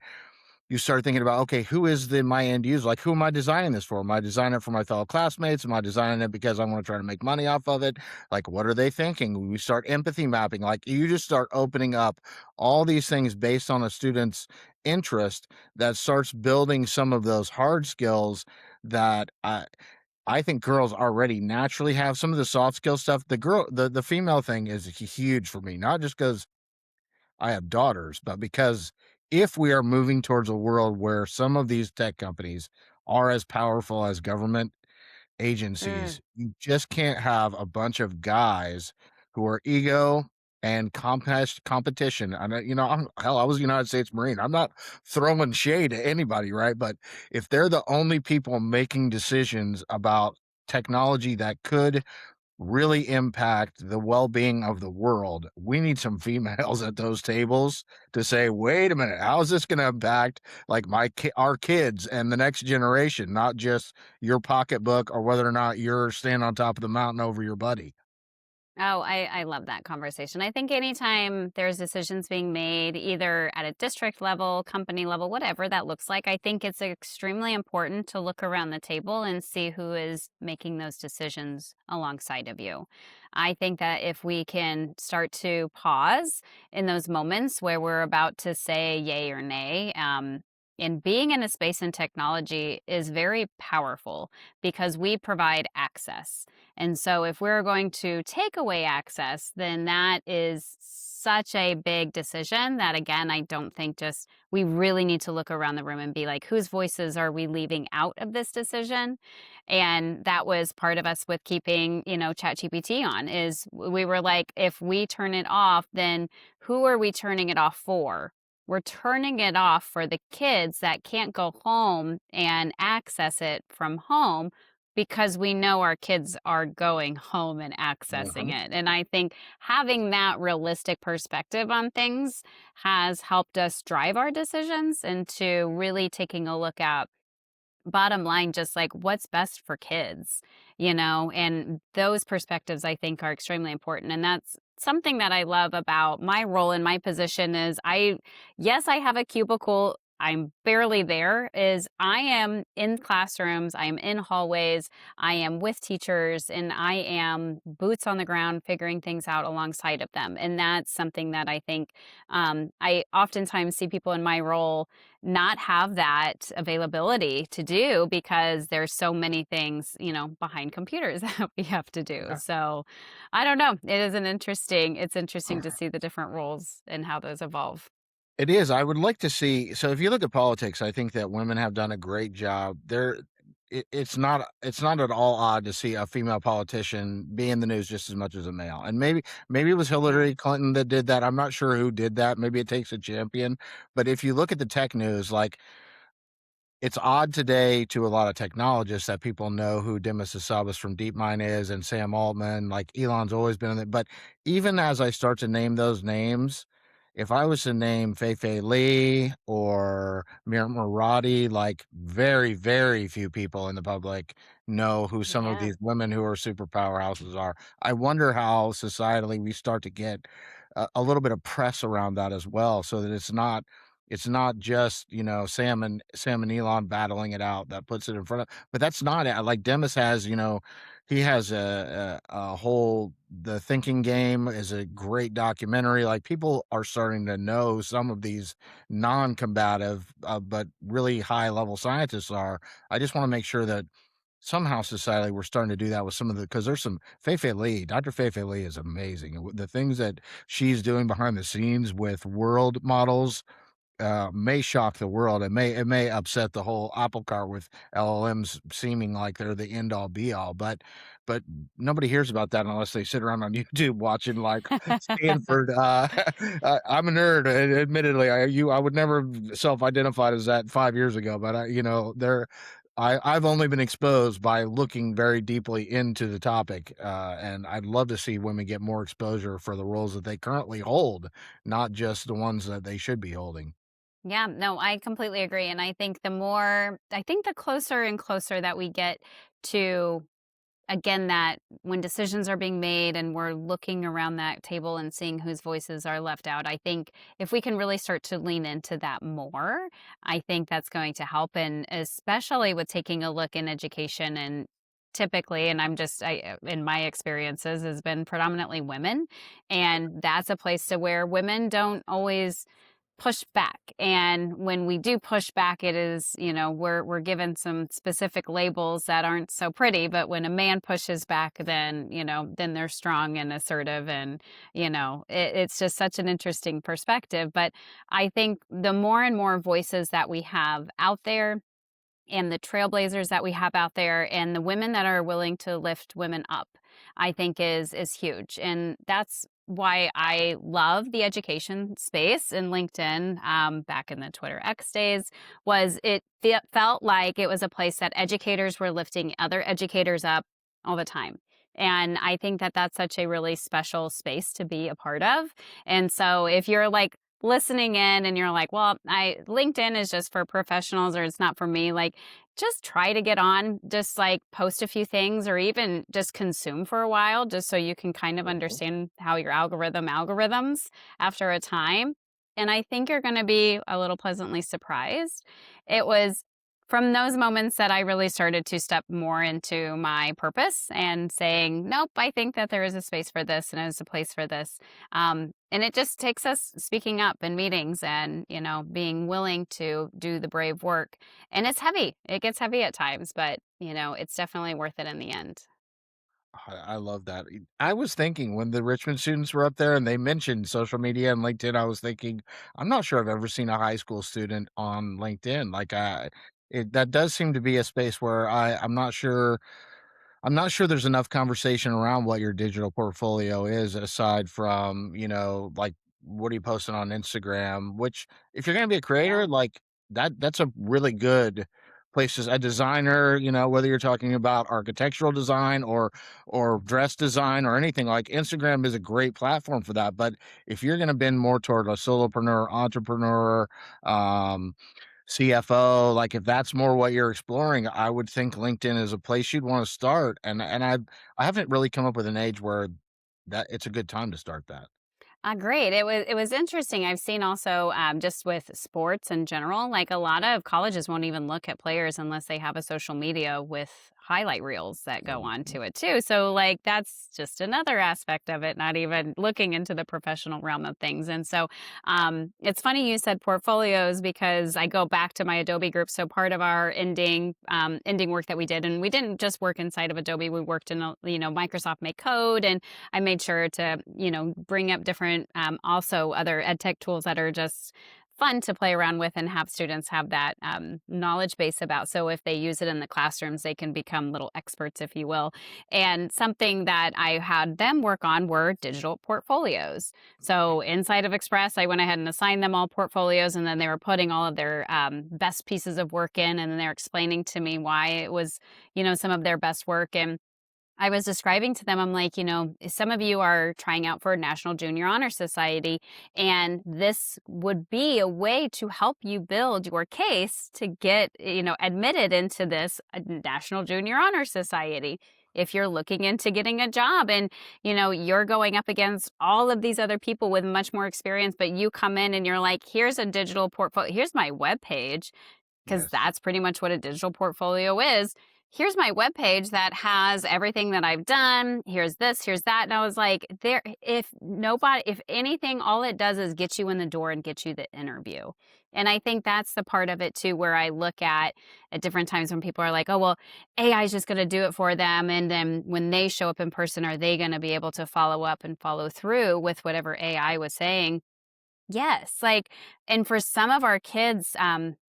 Speaker 1: you start thinking about, okay, who is my end user? Like, who am I designing this for? Am I designing it for my fellow classmates? Am I designing it because I want to try to make money off of it? Like, what are they thinking? We start empathy mapping. Like, you just start opening up all these things based on a student's interest that starts building some of those hard skills that I think girls already naturally have some of the soft skill stuff. The female thing is huge for me, not just because I have daughters, but because if we are moving towards a world where some of these tech companies are as powerful as government
Speaker 2: Mm.
Speaker 1: agencies, you just can't have a bunch of guys who are ego and competition. I know, hell, I was a United States Marine. I'm not throwing shade at anybody, right? But if they're the only people making decisions about technology that could really impact the well-being of the world, we need some females at those tables to say, "Wait a minute, how is this gonna impact, like, our kids and the next generation, not just your pocketbook or whether or not you're standing on top of the mountain over your buddy."
Speaker 2: Oh, I love that conversation. I think anytime there's decisions being made, either at a district level, company level, whatever that looks like, I think it's extremely important to look around the table and see who is making those decisions alongside of you. I think that if we can start to pause in those moments where we're about to say yay or nay, and being in a space in technology is very powerful because we provide access. And so if we're going to take away access, then that is such a big decision that, again, I don't think just we really need to look around the room and be like, whose voices are we leaving out of this decision? And that was part of us with keeping, ChatGPT on is we were like, if we turn it off, then who are we turning it off for? We're turning it off for the kids that can't go home and access it from home because we know our kids are going home and accessing
Speaker 1: Uh-huh.
Speaker 2: it. And I think having that realistic perspective on things has helped us drive our decisions into really taking a look at bottom line, just like what's best for kids, and those perspectives I think are extremely important. And that's something that I love about my role in my position is yes, I have a cubicle. I'm barely there is I am in classrooms, I am in hallways, I am with teachers, and I am boots on the ground figuring things out alongside of them. And that's something that I think I oftentimes see people in my role not have that availability to do because there's so many things, behind computers that we have to do.
Speaker 1: Yeah.
Speaker 2: So I don't know. It's interesting to see the different roles and how those evolve.
Speaker 1: It is. I would like to see. So if you look at politics, I think that women have done a great job. It's not at all odd to see a female politician be in the news just as much as a male. And maybe it was
Speaker 2: Yeah.
Speaker 1: Hillary Clinton that did that. I'm not sure who did that. Maybe it takes a champion. But if you look at the tech news, like, it's odd today to a lot of technologists that people know who Demis Hassabis from DeepMind is and Sam Altman, like Elon's always been in it. But even as I start to name those names, if I was to name Fei Li or Miriam Murati, like very, very few people in the public know who some of
Speaker 2: Yeah.
Speaker 1: these women who are super powerhouses are. I wonder how societally we start to get a little bit of press around that as well, so that it's not just, Sam and Elon battling it out that puts it in front of, but that's not it. Like Demis has, he has a whole The Thinking Game is a great documentary. Like, people are starting to know some of these non-combative, but really high level scientists are. I just want to make sure that somehow society we're starting to do that with some of the, because there's some Fei Li. Dr. Fei Li is amazing. The things that she's doing behind the scenes with world models may shock the world. It may upset the whole apple cart with LLMs seeming like they're the end all be all, but nobody hears about that unless they sit around on YouTube watching like Stanford. I'm a nerd, admittedly. I would never have self-identified as that 5 years ago, but I've only been exposed by looking very deeply into the topic, and I'd love to see women get more exposure for the roles that they currently hold, not just the ones that they should be holding.
Speaker 2: Yeah, no, I completely agree. And I think the closer and closer that we get to, again, that when decisions are being made and we're looking around that table and seeing whose voices are left out, I think if we can really start to lean into that more, I think that's going to help. And especially with taking a look in education and typically, and in my experiences, has been predominantly women. And that's a place to where women don't always push back. And when we do push back, it is, we're given some specific labels that aren't so pretty. But when a man pushes back, then, then they're strong and assertive. And, it's just such an interesting perspective. But I think the more and more voices that we have out there, and the trailblazers that we have out there and the women that are willing to lift women up, I think is huge. And that's why I love the education space in LinkedIn, back in the Twitter X days. Was it felt like it was a place that educators were lifting other educators up all the time. And I think that that's such a really special space to be a part of. And so if you're like listening in and you're like, well, I LinkedIn is just for professionals or it's not for me, like just try to get on, just like post a few things or even just consume for a while just so you can kind of
Speaker 1: Mhm.
Speaker 2: understand how your algorithms after a time. And I think you're going to be a little pleasantly surprised. It was from those moments that I really started to step more into my purpose and saying, nope, I think that there is a space for this and there's a place for this. And it just takes us speaking up in meetings and, being willing to do the brave work. And it's heavy. It gets heavy at times, but, it's definitely worth it in the end.
Speaker 1: I love that. I was thinking when the Richmond students were up there and they mentioned social media and LinkedIn, I was thinking, I'm not sure I've ever seen a high school student on LinkedIn. Like, that does seem to be a space where I'm not sure there's enough conversation around what your digital portfolio is aside from, like what are you posting on Instagram, which if you're gonna be a
Speaker 2: Yeah.
Speaker 1: creator, like that's a really good place as a designer, whether you're talking about architectural design or dress design or anything, like Instagram is a great platform for that. But if you're gonna bend more toward a solopreneur, entrepreneur, um, CFO, like, if that's more what you're exploring, I would think LinkedIn is a place you'd wanna start, and I haven't really come up with an age where that it's a good time to start that.
Speaker 2: Great. It was interesting. I've seen also, just with sports in general, like a lot of colleges won't even look at players unless they have a social media with highlight reels that go on
Speaker 1: Mhm.
Speaker 2: to it too. So like that's just another aspect of it, not even looking into the professional realm of things. And so it's funny you said portfolios because I go back to my Adobe group. So part of our ending work that we did, and we didn't just work inside of Adobe, we worked in Microsoft Make Code, and I made sure to, bring up different, also other ed tech tools that are just fun to play around with and have students have that knowledge base about. So if they use it in the classrooms, they can become little experts, if you will. And something that I had them work on were digital portfolios. So inside of Express, I went ahead and assigned them all portfolios, and then they were putting all of their best pieces of work in, and then they're explaining to me why it was, some of their best work. And I was describing to them, I'm like, some of you are trying out for National Junior Honor Society, and this would be a way to help you build your case to get, admitted into this National Junior Honor Society. If you're looking into getting a job and, you're going up against all of these other people with much more experience, but you come in and you're like, here's a digital portfolio, here's my webpage, because
Speaker 1: Yes.
Speaker 2: that's pretty much what a digital portfolio is. Here's my webpage that has everything that I've done. Here's this, here's that. And I was like, if anything, all it does is get you in the door and get you the interview. And I think that's the part of it too, where I look at different times when people are like, oh, well, AI is just going to do it for them. And then when they show up in person, are they going to be able to follow up and follow through with whatever AI was saying? Yes, like, and for some of our kids,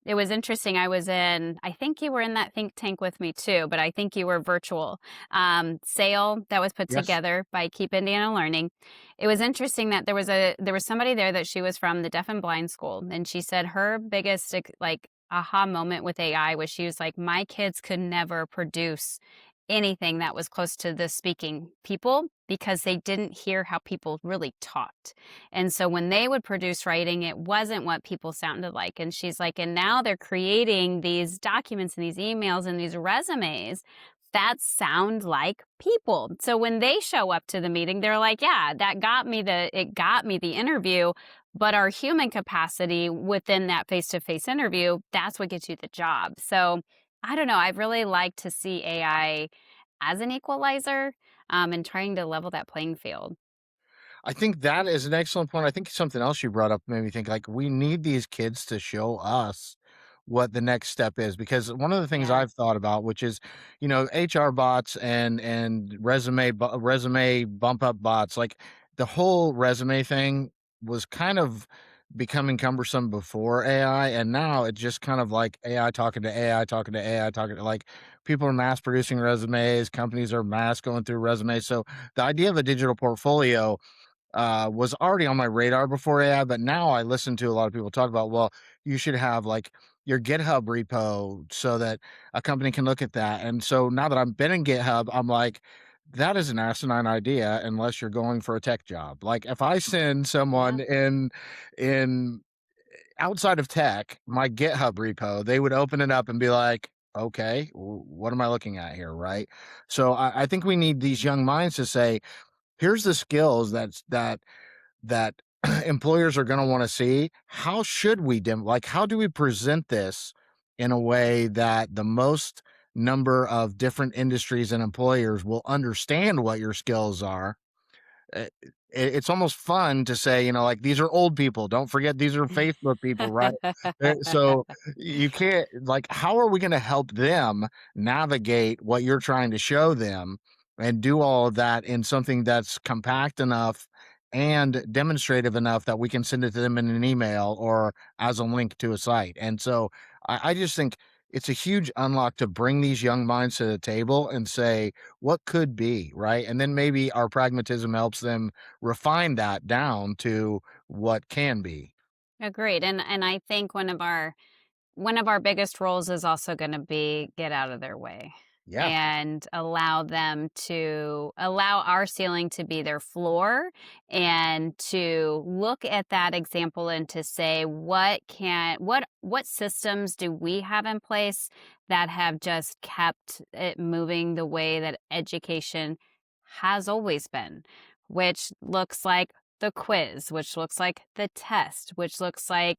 Speaker 2: it was interesting. I think you were in that think tank with me too, but I think you were virtual. Sale that was put
Speaker 1: Yes.
Speaker 2: together by Keep Indiana Learning. It was interesting that there was somebody there that she was from the deaf and blind school, and she said her biggest like aha moment with AI was she was like, my kids could never produce anything that was close to the speaking people because they didn't hear how people really talked. And so when they would produce writing, it wasn't what people sounded like. And she's like, and now they're creating these documents and these emails and these resumes that sound like people. So when they show up to the meeting, they're like, yeah, it got me the interview, but our human capacity within that face-to-face interview, that's what gets you the job. So I don't know. I'd really like to see AI as an equalizer, and trying to level that playing field.
Speaker 1: I think that is an excellent point. I think something else you brought up made me think like we need these kids to show us what the next step is because one of the things
Speaker 2: Yes.
Speaker 1: I've thought about, which is, HR bots and resume bump up bots, like the whole resume thing was kind of becoming cumbersome before AI, and now it's just kind of like AI talking to AI talking to AI talking to like people are mass producing resumes, companies are mass going through resumes. So the idea of a digital portfolio was already on my radar before AI, but now I listen to a lot of people talk about, well, you should have like your GitHub repo so that a company can look at that. And so now that I've been in GitHub, I'm like, that is an asinine idea unless you're going for a tech job. Like if I send
Speaker 2: Yeah.
Speaker 1: someone in outside of tech, my GitHub repo, they would open it up and be like, okay, what am I looking at here? Right. So I think we need these young minds to say, here's the skills that employers are gonna wanna see. How should we like, how do we present this in a way that the most number of different industries and employers will understand what your skills are? Uh, it's almost fun to say, like, "These are old people, don't forget these are Facebook people," right? So you can't like, how are we gonna help them navigate what you're trying to show them and do all of that in something that's compact enough and demonstrative enough that we can send it to them in an email or as a link to a site? And so I just think it's a huge unlock to bring these young minds to the table and say, what could be, right? And then maybe our pragmatism helps them refine that down to what can be.
Speaker 2: Agreed. And I think one of our biggest roles is also gonna be get out of their way
Speaker 1: Yeah.
Speaker 2: and allow our ceiling to be their floor and to look at that example and to say what systems do we have in place that have just kept it moving the way that education has always been, which looks like the quiz, which looks like the test, which looks like,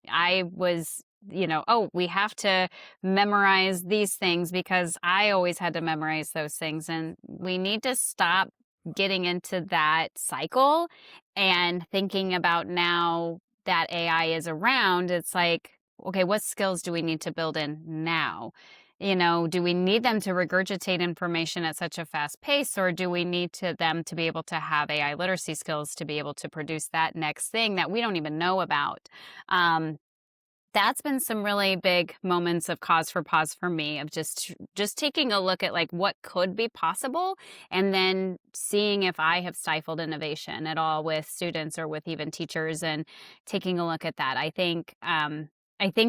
Speaker 2: I was, oh, we have to memorize these things because I always had to memorize those things. And we need to stop getting into that cycle and thinking about now that AI is around. It's like, okay, what skills do we need to build in now? Do we need them to regurgitate information at such a fast pace, or do we need them to be able to have AI literacy skills to be able to produce that next thing that we don't even know about? Um, that's been some really big moments of cause for pause for me of just taking a look at like what could be possible and then seeing if I have stifled innovation at all with students or with even teachers and taking a look at that. I think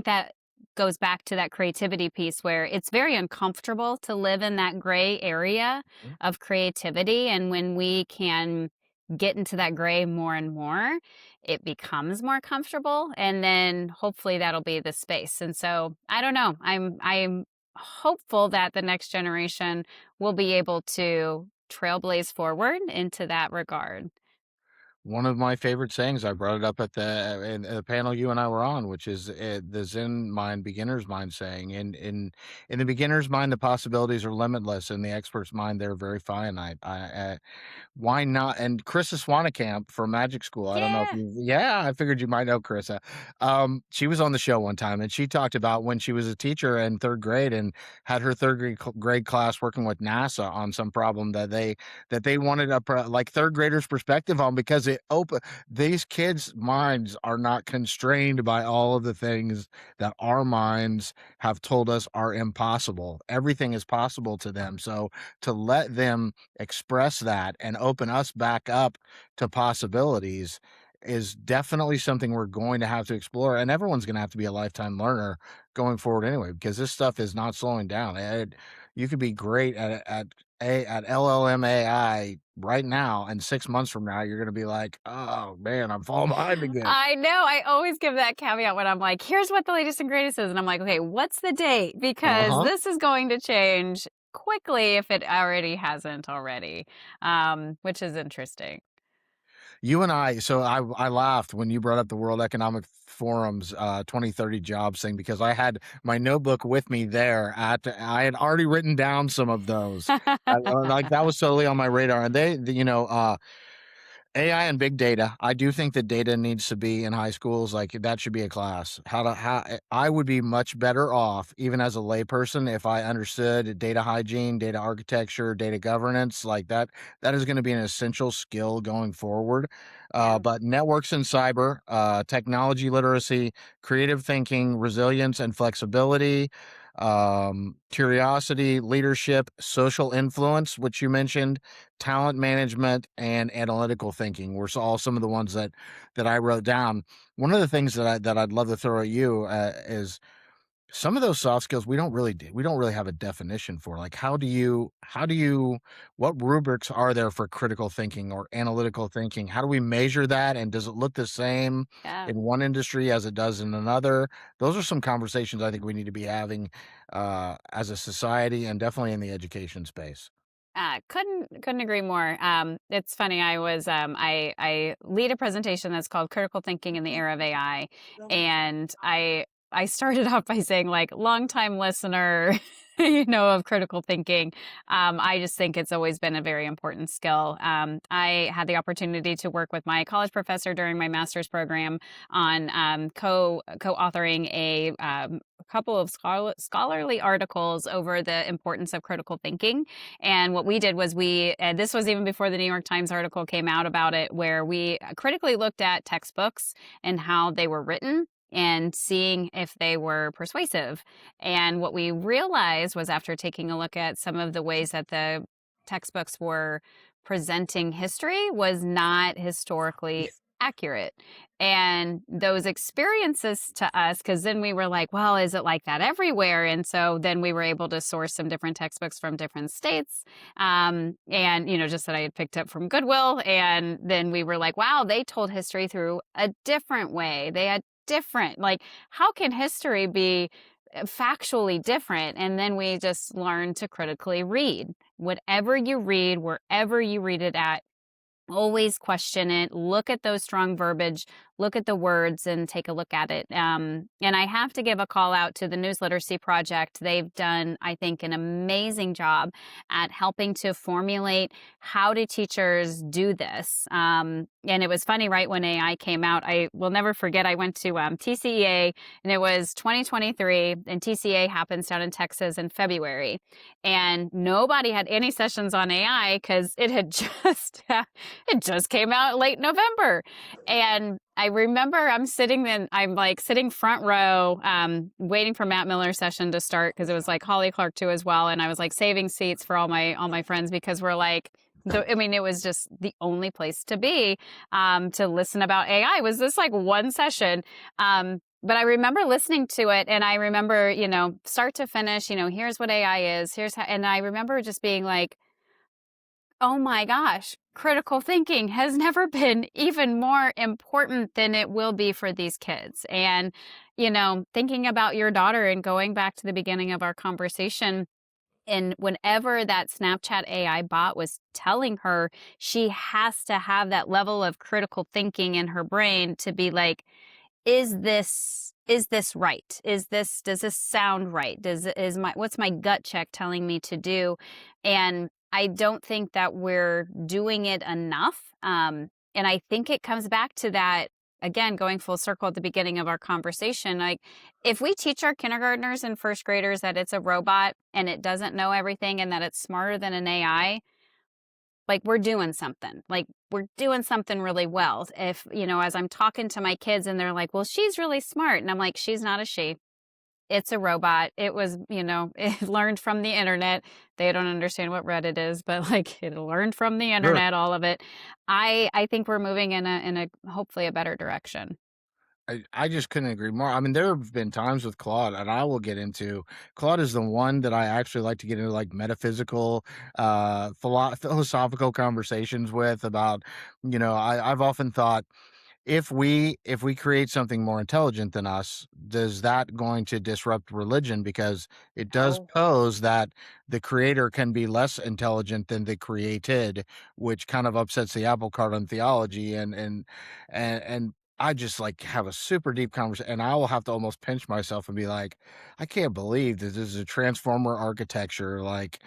Speaker 2: that goes back to that creativity piece where it's very uncomfortable to live in that gray area
Speaker 1: Mm.
Speaker 2: of creativity, and when we can get into that gray more and more, it becomes more comfortable, and then hopefully that'll be the space. And so I don't know. I'm hopeful that the next generation will be able to trailblaze forward into that regard.
Speaker 1: One of my favorite sayings, I brought it up at the panel you and I were on, which is the Zen mind, beginner's mind saying. In the beginner's mind, the possibilities are limitless. In the expert's mind, they're very finite. Why not? And Krista Swanekamp from Magic School, I don't know if
Speaker 2: Yeah.
Speaker 1: I figured you might know Krista. She was on the show one time, and she talked about when she was a teacher in 3rd grade and had her 3rd grade class working with NASA on some problem that they wanted like 3rd graders' perspective on because these kids' minds are not constrained by all of the things that our minds have told us are impossible. Everything is possible to them. So to let them express that and open us back up to possibilities is definitely something we're going to have to explore, and everyone's going to have to be a lifetime learner going forward anyway because this stuff is not slowing down. You could be great at LLM AI right now, and 6 months from now, you're gonna be like, "Oh, man, I'm falling behind again."
Speaker 2: I know, I always give that caveat when I'm like, "Here's what the latest and greatest is," and I'm like, "Okay, what's the date? Because
Speaker 1: Uh-huh.
Speaker 2: this is going to change quickly if it already hasn't already," which is interesting.
Speaker 1: You and I so I laughed when you brought up the World Economic Forum's 2030 jobs thing because I had my notebook with me there I had already written down some of those. Like that was totally on my radar. And AI and big data. I do think that data needs to be in high schools. Like that should be a class. I would be much better off, even as a layperson, if I understood data hygiene, data architecture, data governance. Like that, that is going to be an essential skill going forward.
Speaker 2: Yeah.
Speaker 1: But networks and cyber, technology literacy, creative thinking, resilience and flexibility, curiosity, leadership, social influence, which you mentioned, talent management, and analytical thinking were all some of the ones that I wrote down. One of the things that I'd love to throw at you is some of those soft skills we don't really have a definition for. Like how do you what rubrics are there for critical thinking or analytical thinking? How do we measure that, and does it look the same
Speaker 2: Yeah.
Speaker 1: in one industry as it does in another? Those are some conversations I think we need to be having as a society and definitely in the education space.
Speaker 2: Couldn't agree more. It's funny. I lead a presentation that's called "Critical Thinking in the Era of AI," and I started off by saying like longtime listener, of critical thinking. I just think it's always been a very important skill. I had the opportunity to work with my college professor during my master's program on co-authoring a couple of scholarly articles over the importance of critical thinking. And what we did was and this was even before the New York Times article came out about it, where we critically looked at textbooks and how they were written and seeing if they were persuasive. And what we realized was after taking a look at some of the ways that the textbooks were presenting history was not historically accurate. And those experiences to us, because then we were like, well, is it like that everywhere? And so then we were able to source some different textbooks from different states. And, just that I had picked up from Goodwill. And then we were like, wow, they told history through a different way. They had different, like, how can history be factually different? And then we just learned to critically read. Whatever you read, wherever you read it at, always question it, look at those strong verbiage, look at the words and take a look at it. And I have to give a call out to the News Literacy Project. They've done, I think, an amazing job at helping to formulate how do teachers do this. And it was funny, right when AI came out, I will never forget, I went to TCEA, and it was 2023, and TCEA happens down in Texas in February. And nobody had any sessions on AI because it had it just came out late November. And I remember I'm like sitting front row, waiting for Matt Miller's session to start because it was like Holly Clark too as well. And I was like saving seats for all my friends because we're like, it was just the only place to be, to listen about AI was this like one session. But I remember listening to it, and I remember, start to finish, here's what AI is, here's how, and I remember just being like, oh my gosh, critical thinking has never been even more important than it will be for these kids. And, thinking about your daughter and going back to the beginning of our conversation, and whenever that Snapchat AI bot was telling her she has to have that level of critical thinking in her brain to be like, is this right? Does this sound right? What's my gut check telling me to do? And I don't think that we're doing it enough. And I think it comes back to that, again, going full circle at the beginning of our conversation. Like, if we teach our kindergartners and first graders that it's a robot and it doesn't know everything and that it's smarter than an AI, like, we're doing something. Like, we're doing something really well. If, as I'm talking to my kids and they're like, well, she's really smart. And I'm like, she's not a she. It's a robot. It was, it learned from the internet. They don't understand what Reddit is, but like it learned from the
Speaker 1: Sure.
Speaker 2: internet, all of it. I think we're moving in a hopefully a better direction.
Speaker 1: I just couldn't agree more. I mean, there have been times with Claude, and I will get into Claude is the one that I actually like to get into like metaphysical, philosophical conversations with about, I've often thought if we create something more intelligent than us, does that going to disrupt religion? Because it does
Speaker 2: Oh,
Speaker 1: pose that the creator can be less intelligent than the created, which kind of upsets the apple cart on theology. And I just like have a super deep conversation, and I will have to almost pinch myself and be like, I can't believe that this is a transformer architecture. Like,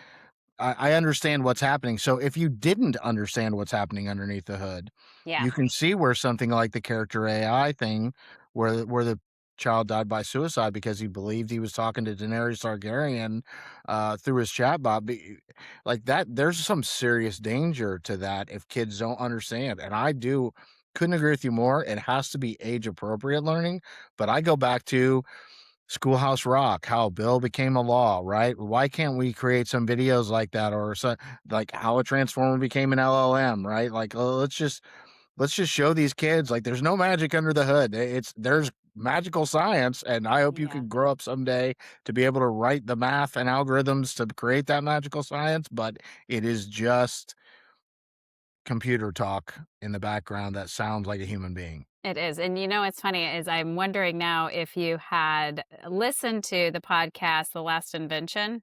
Speaker 1: I understand what's happening. So if you didn't understand what's happening underneath the hood,
Speaker 2: yeah,
Speaker 1: you can see where something like the character AI thing, where the child died by suicide because he believed he was talking to Daenerys Targaryen through his chatbot, like that. There's some serious danger to that if kids don't understand. And I do couldn't agree with you more. It has to be age appropriate learning. But I go back to Schoolhouse Rock, how Bill became a law, right? Why can't we create some videos like that, or so, like how a transformer became an LLM, right? Like, let's just show these kids like there's no magic under the hood. There's magical science, and I hope you
Speaker 2: yeah.
Speaker 1: can grow up someday to be able to write the math and algorithms to create that magical science, but it is just computer talk in the background that sounds like a human being.
Speaker 2: It is, and what's funny is I'm wondering now if you had listened to the podcast, The Last Invention.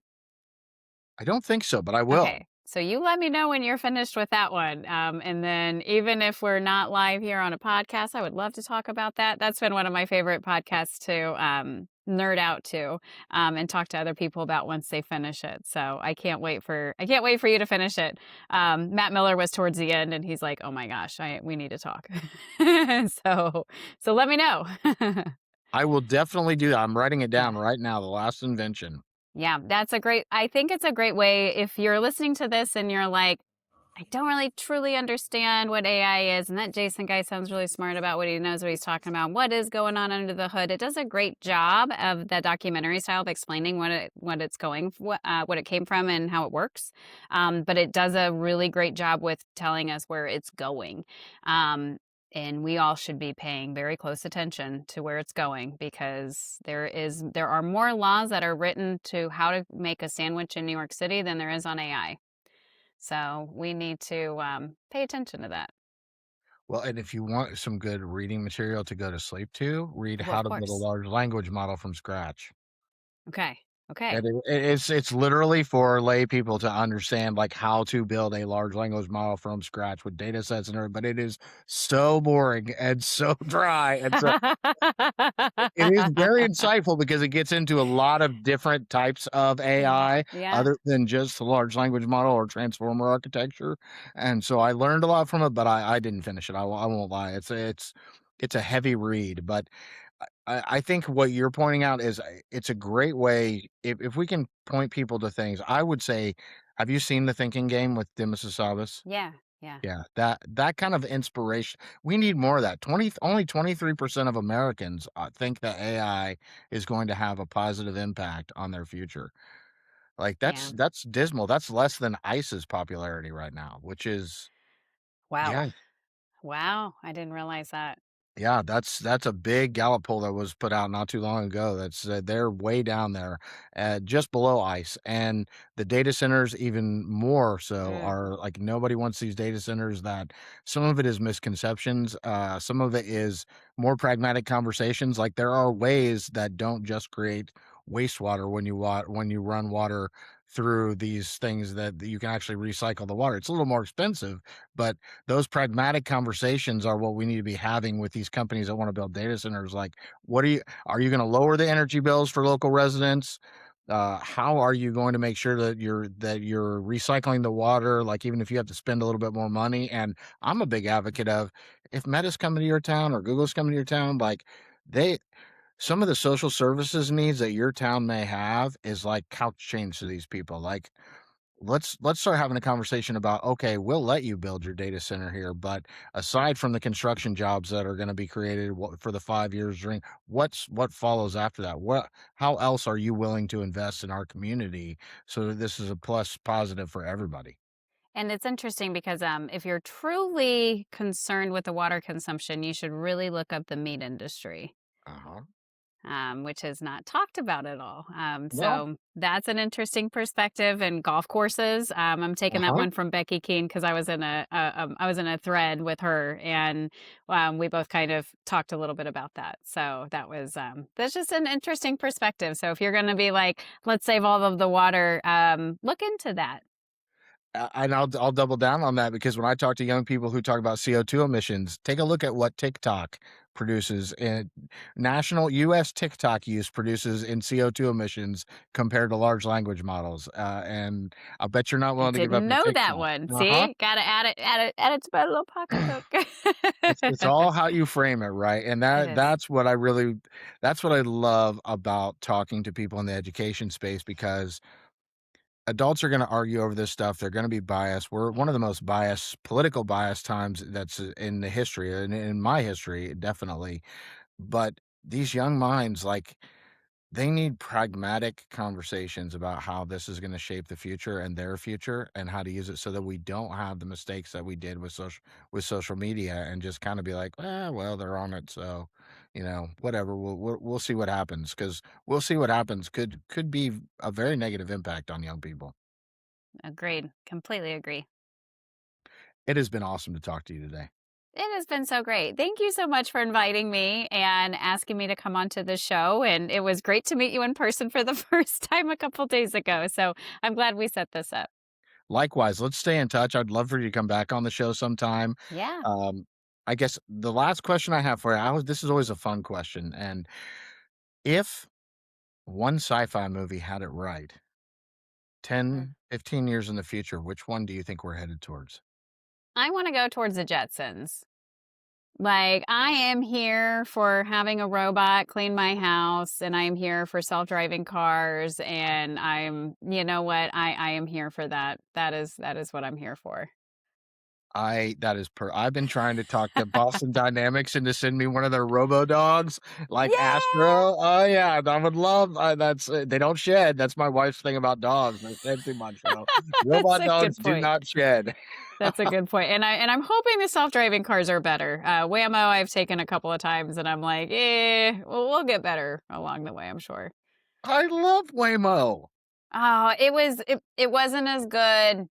Speaker 1: I don't think so, but I will.
Speaker 2: Okay. So you let me know when you're finished with that one. And then even if we're not live here on a podcast, I would love to talk about that. That's been one of my favorite podcasts to nerd out to and talk to other people about once they finish it. So I can't wait for you to finish it. Matt Miller was towards the end and he's like, oh my gosh, we need to talk. so so let me know.
Speaker 1: I will definitely do that. I'm writing it
Speaker 2: Yeah.
Speaker 1: down right now. The last invention.
Speaker 2: Yeah, I think it's a great way if you're listening to this and you're like, I don't really truly understand what AI is, and that Jason guy sounds really smart about what he knows what he's talking about. What is going on under the hood? It does a great job of the documentary style of explaining what it came from and how it works. But it does a really great job with telling us where it's going. Um, and we all should be paying very close attention to where it's going because there are more laws that are written to how to make a sandwich in New York City than there is on AI. So we need to pay attention to that.
Speaker 1: Well, and if you want some good reading material to go to sleep to, read
Speaker 2: Well,
Speaker 1: How
Speaker 2: of
Speaker 1: to Build a
Speaker 2: course.
Speaker 1: Large Language Model from Scratch.
Speaker 2: Okay. Okay.
Speaker 1: It's literally for lay people to understand like how to build a large language model from scratch with data sets and everything, but it is so boring and so dry, and so it is very insightful because it gets into a lot of different types of
Speaker 2: Yeah.
Speaker 1: AI
Speaker 2: Yeah.
Speaker 1: other than just the large language model or transformer architecture, and so I learned a lot from it, but I didn't finish it. I won't lie. It's a heavy read, but I think what you're pointing out is it's a great way if we can point people to things. I would say, have you seen The Thinking Game with Dimas Savas?
Speaker 2: Yeah. Yeah.
Speaker 1: Yeah, that kind of inspiration. We need more of that. Only 23% of Americans think that AI is going to have a positive impact on their future. Like
Speaker 2: Yeah.
Speaker 1: that's dismal. That's less than ICE's popularity right now, which is
Speaker 2: Wow.
Speaker 1: yeah,
Speaker 2: Wow. I didn't realize that.
Speaker 1: yeah, that's a big Gallup poll that was put out not too long ago. That's they're way down there, just below ICE, and the data centers even more so
Speaker 2: Mm,
Speaker 1: are like nobody wants these data centers. That some of it is misconceptions, some of it is more pragmatic conversations. Like there are ways that don't just create wastewater when you run water through these things that you can actually recycle the water. It's a little more expensive, but those pragmatic conversations are what we need to be having with these companies that want to build data centers. Like, are you going to lower the energy bills for local residents? How are you going to make sure that you're recycling the water? Like, even if you have to spend a little bit more money. And I'm a big advocate of if Meta's coming to your town or Google's coming to your town, like they some of the social services needs that your town may have is like couch change to these people. Like let's start having a conversation about, okay, we'll let you build your data center here, but aside from the construction jobs that are going to be created for the 5 years during what follows after that, how else are you willing to invest in our community so that this is a plus positive for everybody?
Speaker 2: And it's interesting because if you're truly concerned with the water consumption, you should really look up the meat industry.
Speaker 1: Uh-huh.
Speaker 2: Which is not talked about at all.
Speaker 1: Well,
Speaker 2: So that's an interesting perspective. And golf courses. I'm taking that
Speaker 1: uh-huh.
Speaker 2: one from Becky Keene because I was in a thread with her, and we both kind of talked a little bit about that. So that's just an interesting perspective. So if you're going to be like, let's save all of the water, look into that.
Speaker 1: And I'll double down on that because when I talk to young people who talk about CO2 emissions, take a look at what TikTok produces in national US TikTok use produces in CO2 emissions compared to large language models. And I bet you're not
Speaker 2: I
Speaker 1: willing to give up
Speaker 2: didn't
Speaker 1: your
Speaker 2: know that
Speaker 1: TikTok.
Speaker 2: one.
Speaker 1: Uh-huh.
Speaker 2: See, gotta add it to my little pocketbook.
Speaker 1: It's all how you frame it, right? And
Speaker 2: It is.
Speaker 1: that's what I love about talking to people in the education space because adults are gonna argue over this stuff, they're gonna be biased. We're one of the most political biased times that's in the history, and in my history, definitely. But these young minds, like, they need pragmatic conversations about how this is gonna shape the future and their future and how to use it so that we don't have the mistakes that we did with social media and just kinda be like, well, they're on it, so, whatever, we'll see what happens because 'cause we'll see what happens could be a very negative impact on young people.
Speaker 2: Agreed. Completely agree.
Speaker 1: It has been awesome to talk to you today.
Speaker 2: It has been so great. Thank you so much for inviting me and asking me to come onto the show. And it was great to meet you in person for the first time a couple days ago. So I'm glad we set this up.
Speaker 1: Likewise, let's stay in touch. I'd love for you to come back on the show sometime.
Speaker 2: Yeah.
Speaker 1: Um, I guess the last question I have for you, this is always a fun question, and if one sci-fi movie had it right,
Speaker 2: Mm.
Speaker 1: 10, 15 years in the future, which one do you think we're headed towards?
Speaker 2: I want to go towards the Jetsons. Like, I am here for having a robot clean my house, and I am here for self-driving cars, and you know what? I am here for that. That is what I'm here for.
Speaker 1: I've been trying to talk to Boston Dynamics and to send me one of their robo dogs like
Speaker 2: Yeah,
Speaker 1: Astro. Oh yeah, I would love they don't shed. That's my wife's thing about dogs. They shed too much. So
Speaker 2: that's
Speaker 1: robot
Speaker 2: a
Speaker 1: dogs
Speaker 2: good
Speaker 1: do
Speaker 2: point.
Speaker 1: not shed.
Speaker 2: That's a good point. And I'm hoping the self-driving cars are better. Waymo I've taken a couple of times and I'm like, well, we'll get better along the way, I'm sure.
Speaker 1: I love Waymo.
Speaker 2: Oh, it wasn't as good.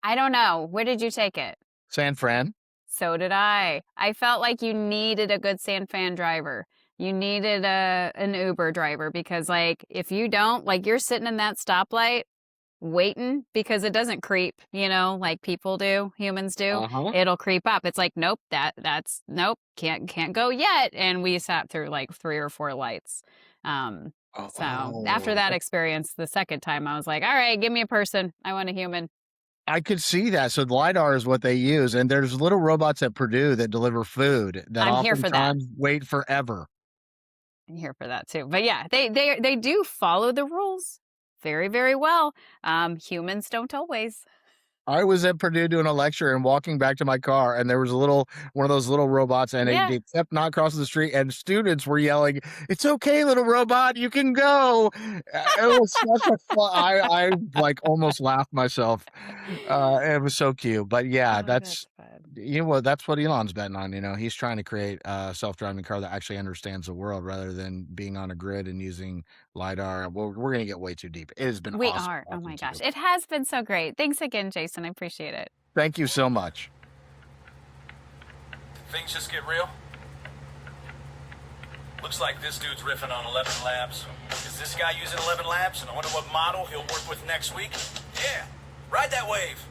Speaker 2: I don't know. Where did you take it?
Speaker 1: San Fran.
Speaker 2: So did I. I felt like you needed a good San Fan driver. You needed an Uber driver because like if you don't, like you're sitting in that stoplight waiting because it doesn't creep, like people do, humans do.
Speaker 1: Uh-huh.
Speaker 2: It'll creep up. It's like, nope, that's nope, can't go yet. And we sat through like 3 or 4 lights. Um,
Speaker 1: Oh,
Speaker 2: so after
Speaker 1: oh,
Speaker 2: that experience, the second time I was like, all right, give me a person. I want a human.
Speaker 1: I could see that. So LiDAR is what they use, and there's little robots at Purdue that deliver food that
Speaker 2: I'm here for that.
Speaker 1: oftentimes wait forever.
Speaker 2: I'm here for that too. But yeah, they do follow the rules very, very well. Humans don't always.
Speaker 1: I was at Purdue doing a lecture and walking back to my car, and there was one of those little robots, and
Speaker 2: Yeah.
Speaker 1: it kept not crossing the street, and students were yelling, "It's okay, little robot, you can go." It was such a fun. I like almost laughed myself. It was so cute, but yeah,
Speaker 2: Oh, that's fun.
Speaker 1: that's what Elon's betting on. He's trying to create a self-driving car that actually understands the world rather than being on a grid and using lidar. We're gonna get way too deep. It has been
Speaker 2: We
Speaker 1: awesome
Speaker 2: are. Oh
Speaker 1: talking
Speaker 2: my
Speaker 1: to
Speaker 2: gosh.
Speaker 1: you.
Speaker 2: It has been so great. Thanks again, Jason. I appreciate it.
Speaker 1: Thank you so much.
Speaker 3: Things just get real. Looks like this dude's riffing on 11 Labs. Is this guy using 11 Labs? And I wonder what model he'll work with next week? Yeah, ride that wave.